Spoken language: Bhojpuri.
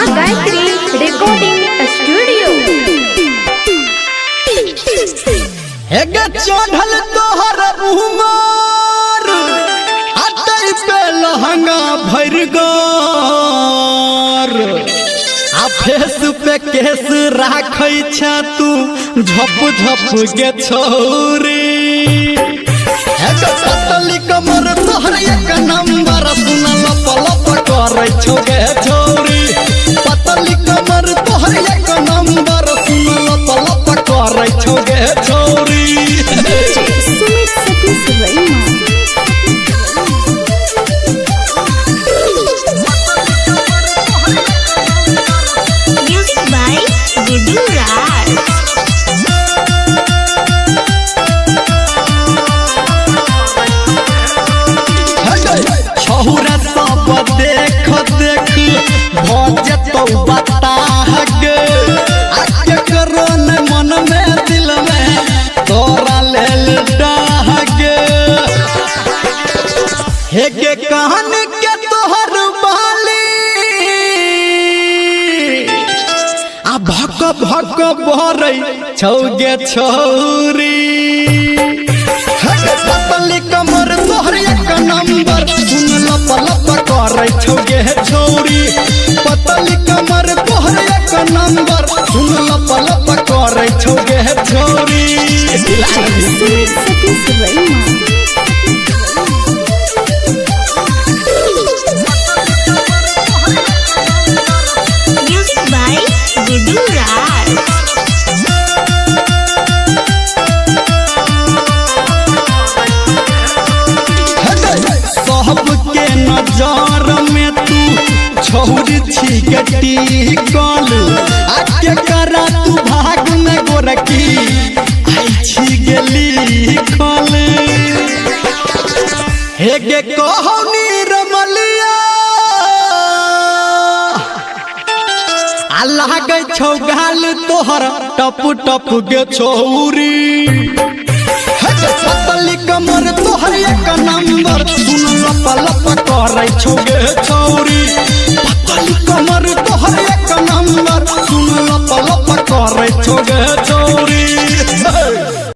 माँ गायत्री रिकॉर्डिंग स्टूडियो। चढ़ल तोहर उमर हटै पे लहंगा भर गोर आ फेस पे केस राखै छ तू झप झप के छोरी पतली कमर तोहर एक नंबर सुन लप लप करै छौ गे छोरी पतली कमर तोहर एक नंबर सुन लप लप करै छौ गे छोरी म्यूजिक बाय गुड्डू राज। छहुरा सब देख देख भजतौ बताहग आके करो न मन में दिल में तोरा लेल डाहग हे के कहानी के तोहर बाली आ भक भक भरै छौ गे छौरी पतली कमर तोहर एक नंबर सुन लप लप करै छौ गे छौरी पतली कमर तोहर एक नंबर सुन लप लप करै छौ गे छौरी। म्यूजिक बाय गुड्डू राज। सबके नजर में तू छौरी छी गटी कल आके करा तू भाग में गोरकी आई छी गेली खल हे गे कहनी रमलिया अल्लाह गई छौ गाल तोहर टप टप गे छौरी पतली कमर तोहर एक नंबर सुन लप लप करै छौ गे छौरी पतली कमर तोहर एक नंबर सुन